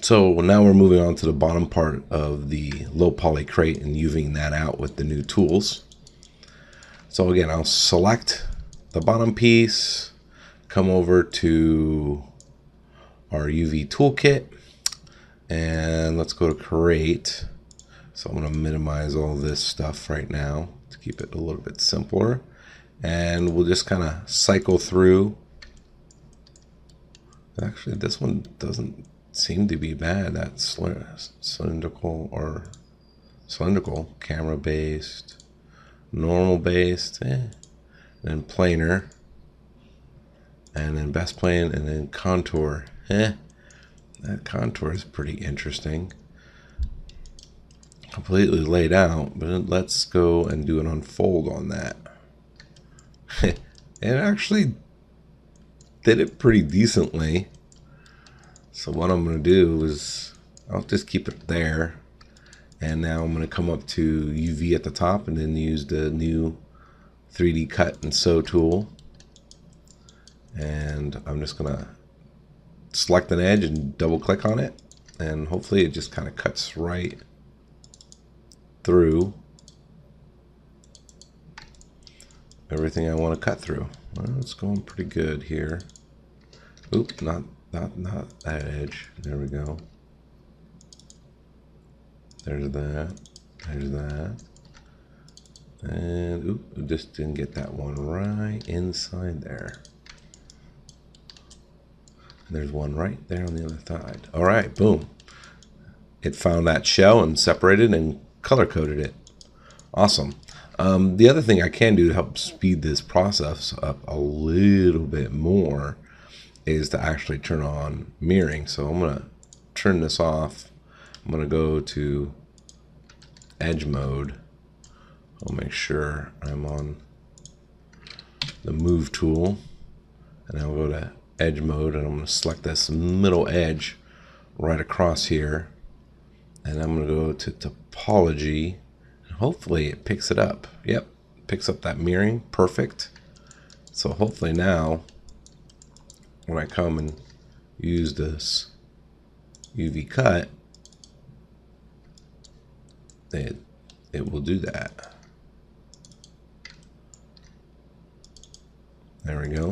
So now we're moving on to the bottom part of the low poly crate and UVing that out with the new tools. So again, I'll select the bottom piece, come over to our UV toolkit, and let's go to create. So I'm going to minimize all this stuff right now to keep it a little bit simpler. And we'll just kind of cycle through. Actually, this one doesn't seem to be bad. That's cylindrical or cylindrical, camera based, normal based, and then planar, and then best plane, and then contour. That contour is pretty interesting. Completely laid out, but let's go and do an unfold on that. It actually did it pretty decently. So what I'm going to do is I'll just keep it there, and now I'm going to come up to UV at the top and then use the new 3D cut and sew tool, and I'm just going to select an edge and double click on it, and hopefully it just kind of cuts right through everything I want to cut through. Well, it's going pretty good here. Oop, not that edge. There we go. There's that. There's that. And oop, just didn't get that one right inside there. And there's one right there on the other side. All right, boom. It found that shell and separated and color coded it. Awesome. The other thing I can do to help speed this process up a little bit more is to actually turn on mirroring. So I'm going to turn this off. I'm going to go to edge mode. I'll make sure I'm on the move tool, and I'll go to edge mode, and I'm going to select this middle edge right across here, and I'm going to go to topology, and hopefully it picks it up. Yep, picks up that mirroring. Perfect. So hopefully now when I come and use this UV cut, it will do that. There we go.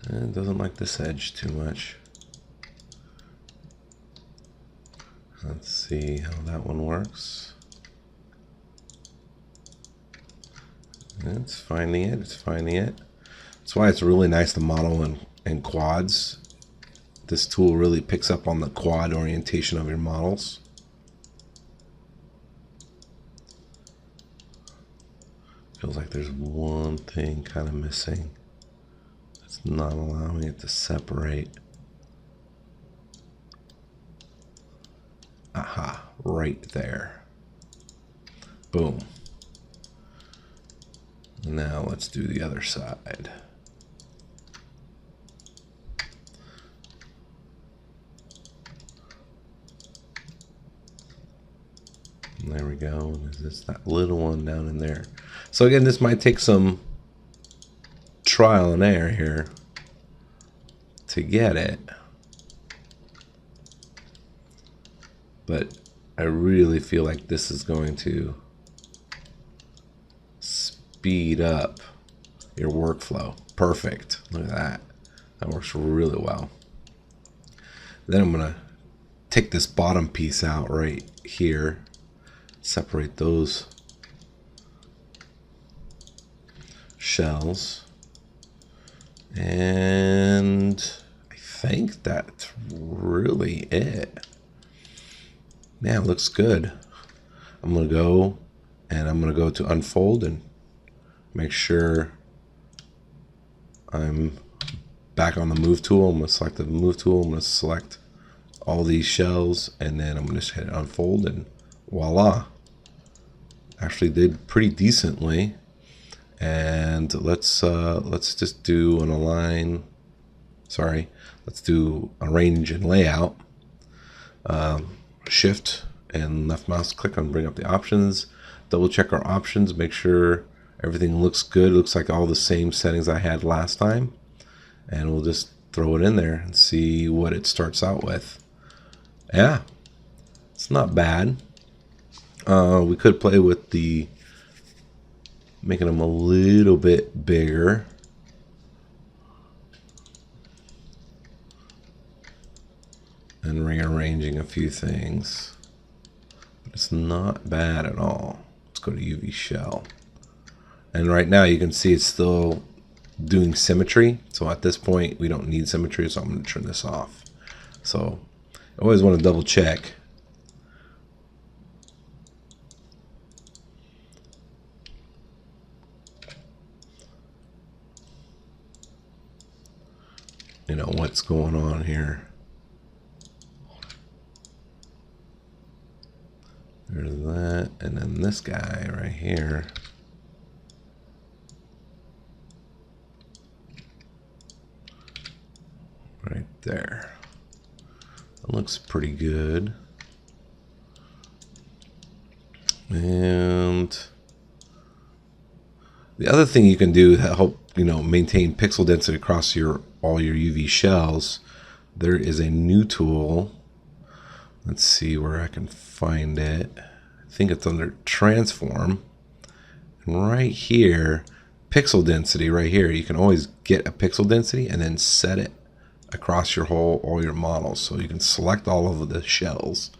And it doesn't like this edge too much. Let's see how that one works. It's finding it. It's finding it. That's why it's really nice to model in quads. This tool really picks up on the quad orientation of your models. Feels like there's one thing kind of missing. It's not allowing it to separate. Aha, right there. Boom. Now let's do the other side. There we go. There's that little one down in there. So again, this might take some trial and error here to get it, but I really feel like this is going to speed up your workflow. Perfect. Look at that. That works really well. Then I'm going to take this bottom piece out right here, separate those shells, and I think that's really it. Yeah, it looks good. I'm going to go and I'm going to go to unfold and make sure I'm back on the move tool. I'm going to select the move tool. I'm going to select all these shells, and then I'm going to just hit unfold, and voila. Actually did pretty decently. And let's just do an align. Sorry, let's do arrange and layout. Shift and left mouse click on bring up the options. Double check our options. Make sure everything looks good. Looks like all the same settings I had last time. And we'll just throw it in there and see what it starts out with. Yeah, it's not bad. We could play with the making them a little bit bigger. And rearranging a few things. But it's not bad at all. Let's go to UV shell. And right now you can see it's still doing symmetry. So at this point we don't need symmetry, so I'm going to turn this off. So I always want to double check. You know what's going on here. There's that, and then this guy right here. Right there. That looks pretty good. And the other thing you can do to help, maintain pixel density across all your UV shells, there is a new tool. Let's see where I can find it. I think it's under transform. And right here, pixel density right here, you can always get a pixel density and then set it across all your models. So you can select all of the shells,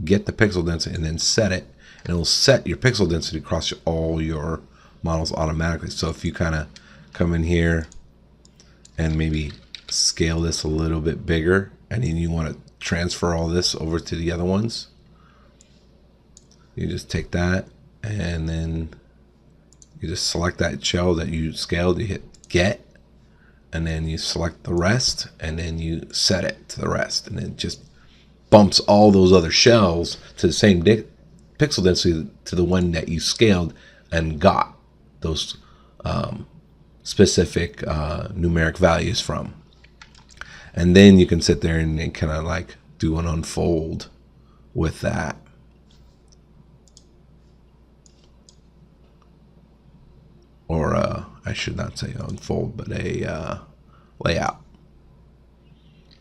get the pixel density, and then set it, and it will set your pixel density across all your models automatically. So if you kind of come in here and maybe scale this a little bit bigger, and then you want to transfer all this over to the other ones, you just take that and then you just select that shell that you scaled, you hit get, and then you select the rest, and then you set it to the rest, and it just bumps all those other shells to the same pixel density to the one that you scaled and got those specific numeric values from. And then you can sit there and kind of like do an unfold with that. Or I should not say unfold, but a layout.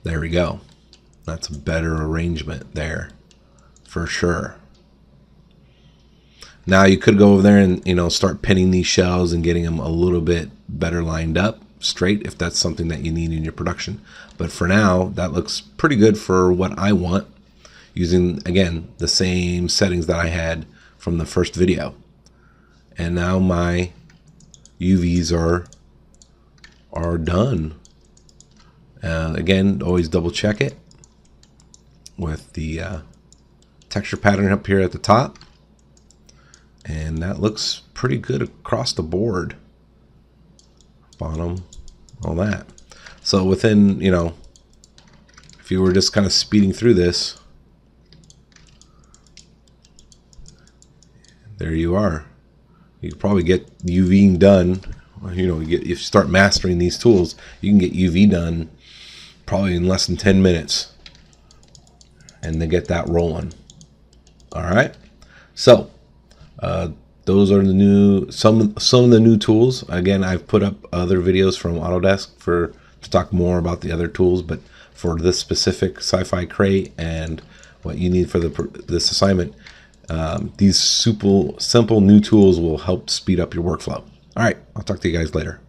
There we go. That's a better arrangement there for sure. Now you could go over there and start pinning these shells and getting them a little bit better lined up straight if that's something that you need in your production. But for now, that looks pretty good for what I want, using again the same settings that I had from the first video. And now my UVs are done. Again, always double check it with the texture pattern up here at the top, and that looks pretty good across the board. Bottom, all that. So within, if you were just kind of speeding through this, there you are. You could probably get UVing done. If you start mastering these tools, you can get UV done probably in less than 10 minutes, and then get that rolling. All right. So those are the some of the new tools. Again, I've put up other videos from Autodesk to talk more about the other tools, but for this specific sci-fi crate and what you need for this assignment, these simple new tools will help speed up your workflow. All right, I'll talk to you guys later.